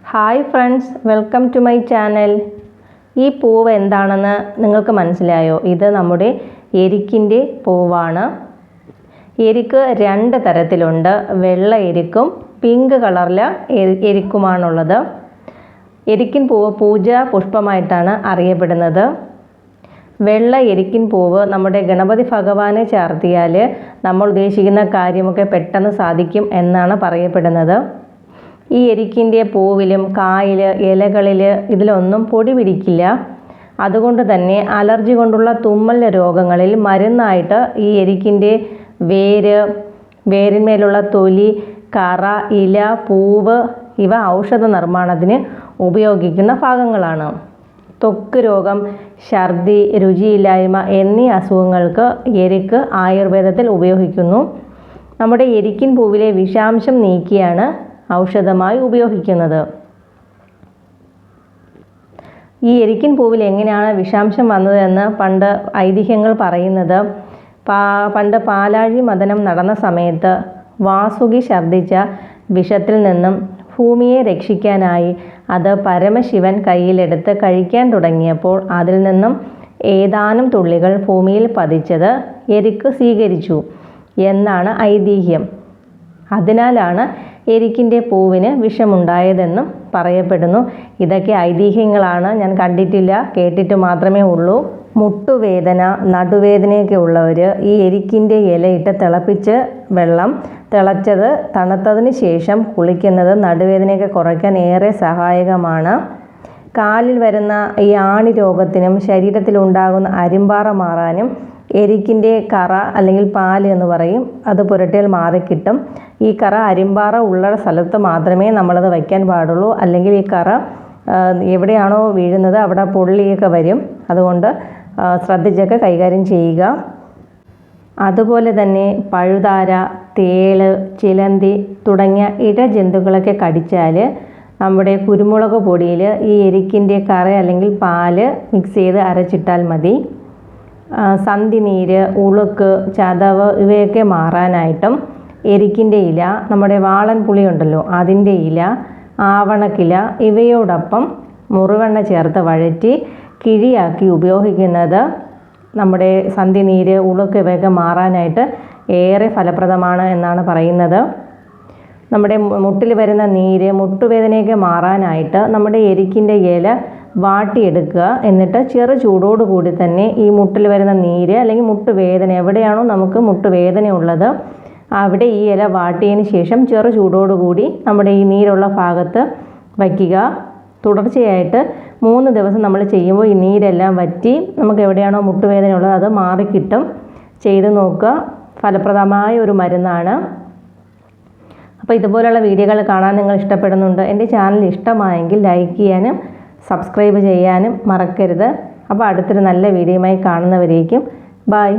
Hi friends, welcome to my channel. ഈ പൂവ് എന്താണെന്ന് നിങ്ങൾക്ക് മനസ്സിലായോ? ഇത് നമ്മുടെ എരിക്കിൻ്റെ പൂവാണ്. എരിക്ക് രണ്ട് തരത്തിലുണ്ട്. വെള്ള എരിക്കും പിങ്ക് കളറിലെ എരിക്കുമാണുള്ളത്. എരിക്കിൻ പൂവ് പൂജാ പുഷ്പമായിട്ടാണ് അറിയപ്പെടുന്നത്. വെള്ള എരിക്കിൻ പൂവ് നമ്മുടെ ഗണപതി ഭഗവാനെ ചാർത്തിയാൽ നമ്മൾ ഉദ്ദേശിക്കുന്ന കാര്യമൊക്കെ പെട്ടെന്ന് സാധിക്കും എന്നാണ് പറയപ്പെടുന്നത്. ഈ എരിക്കിൻ്റെ പൂവിലും കായിൽ ഇലകളിൽ ഇതിലൊന്നും പൊടി പിടിക്കില്ല. അതുകൊണ്ട് തന്നെ അലർജി കൊണ്ടുള്ള തുമ്മൽ രോഗങ്ങളിൽ മരുന്നായിട്ട് ഈ എരിക്കിൻ്റെ വേരിന്മേലുള്ള തൊലി, കറ, ഇല, പൂവ് ഇവ ഔഷധ നിർമ്മാണത്തിന് ഉപയോഗിക്കുന്ന ഭാഗങ്ങളാണ്. ത്വക്ക് രോഗം, ഛർദി, രുചിയില്ലായ്മ എന്നീ അസുഖങ്ങൾക്ക് എരിക്ക് ആയുർവേദത്തിൽ ഉപയോഗിക്കുന്നു. നമ്മുടെ എരിക്കിൻ പൂവിലെ വിഷാംശം നീക്കിയാണ് ഔഷധമായി ഉപയോഗിക്കുന്നത്. ഈ എരിക്കിൻ പൂവിൽ എങ്ങനെയാണ് വിഷാംശം വന്നതെന്ന് പണ്ട് ഐതിഹ്യങ്ങൾ പറയുന്നത്, പണ്ട് പാലാഴി മദനം നടന്ന സമയത്ത് വാസുകി ഛർദ്ദിച്ച വിഷത്തിൽ നിന്നും ഭൂമിയെ രക്ഷിക്കാനായി അത് പരമശിവൻ കയ്യിലെടുത്ത് കഴിക്കാൻ തുടങ്ങിയപ്പോൾ അതിൽ നിന്നും ഏതാനും തുള്ളികൾ ഭൂമിയിൽ പതിച്ചത് എരിക്ക് സ്വീകരിച്ചു എന്നാണ് ഐതിഹ്യം. അതിനാലാണ് എരിക്കിൻ്റെ പൂവിന് വിഷമുണ്ടായതെന്നും പറയപ്പെടുന്നു. ഇതൊക്കെ ഐതിഹ്യങ്ങളാണ്, ഞാൻ കണ്ടിട്ടില്ല, കേട്ടിട്ട് മാത്രമേ ഉള്ളൂ. മുട്ടുവേദന, നടുവേദനയൊക്കെ ഉള്ളവർ ഈ എരിക്കിൻ്റെ ഇലയിട്ട് തിളപ്പിച്ച് വെള്ളം തിളച്ചത് തണുത്തതിന് ശേഷം കുളിക്കുന്നത് നടുവേദനയൊക്കെ കുറയ്ക്കാൻ ഏറെ സഹായകമാണ്. കാലിൽ വരുന്ന ഈ ആണി രോഗത്തിനും ശരീരത്തിലുണ്ടാകുന്ന അരിമ്പാറ മാറാനും എരിക്കിൻ്റെ കറ അല്ലെങ്കിൽ പാല് എന്ന് പറയും, അത് പുരട്ടിയാൽ മാറിക്കിട്ടും. ഈ കറ അരിമ്പാറ ഉള്ള സ്ഥലത്ത് മാത്രമേ നമ്മളത് വയ്ക്കാൻ പാടുള്ളൂ. അല്ലെങ്കിൽ ഈ കറ എവിടെയാണോ വീഴുന്നത് അവിടെ പൊള്ളിയൊക്കെ വരും. അതുകൊണ്ട് ശ്രദ്ധിച്ചൊക്കെ കൈകാര്യം ചെയ്യുക. അതുപോലെ തന്നെ പഴുതാര, തേള്, ചിലന്തി തുടങ്ങിയ ഇഴജന്തുക്കളൊക്കെ കടിച്ചാൽ നമ്മുടെ കുരുമുളക് പൊടിയിൽ ഈ എരിക്കിൻ്റെ കറ അല്ലെങ്കിൽ പാല് മിക്സ് ചെയ്ത് അരച്ചിട്ടാൽ മതി. സന്ധിനീര്, ഉളുക്ക്, ചതവ് ഇവയൊക്കെ മാറാനായിട്ടും എരിക്കിൻ്റെ ഇല, നമ്മുടെ വാളൻ പുളി ഉണ്ടല്ലോ അതിൻ്റെ ഇല, ആവണക്കില ഇവയോടൊപ്പം മുറിവെണ്ണ ചേർത്ത് വഴറ്റി കിഴിയാക്കി ഉപയോഗിക്കുന്നത് നമ്മുടെ സന്ധിനീര്, ഉളുക്ക് ഇവയൊക്കെ മാറാനായിട്ട് ഏറെ ഫലപ്രദമാണ് എന്നാണ് പറയുന്നത്. നമ്മുടെ മുട്ടിൽ വരുന്ന നീര്, മുട്ടുവേദനയൊക്കെ മാറാനായിട്ട് നമ്മുടെ എരിക്കിൻ്റെ ഇല വാട്ടിയെടുക്കുക. എന്നിട്ട് ചെറു ചൂടോടുകൂടി തന്നെ ഈ മുട്ടിൽ വരുന്ന നീര് അല്ലെങ്കിൽ മുട്ടുവേദന എവിടെയാണോ നമുക്ക് മുട്ടുവേദന ഉള്ളത് അവിടെ ഈ ഇല വാട്ടിയതിന് ശേഷം ചെറു ചൂടോടുകൂടി നമ്മുടെ ഈ നീരുള്ള ഭാഗത്ത് വയ്ക്കുക. തുടർച്ചയായിട്ട് 3 ദിവസം നമ്മൾ ചെയ്യുമ്പോൾ ഈ നീരെല്ലാം വറ്റി നമുക്ക് എവിടെയാണോ മുട്ടുവേദന ഉള്ളത് അത് മാറിക്കിട്ടും. ചെയ്ത് നോക്കുക, ഫലപ്രദമായ ഒരു മരുന്നാണ്. അപ്പോൾ ഇതുപോലുള്ള വീഡിയോകൾ കാണാൻ നിങ്ങൾ ഇഷ്ടപ്പെടുന്നുണ്ട്. എൻ്റെ ചാനൽ ഇഷ്ടമായെങ്കിൽ ലൈക്ക് ചെയ്യാനും സബ്സ്ക്രൈബ് ചെയ്യാനും മറക്കരുത്. അപ്പോൾ അടുത്തൊരു നല്ല വീഡിയോയുമായി കാണുന്നവരേക്കും ബൈ.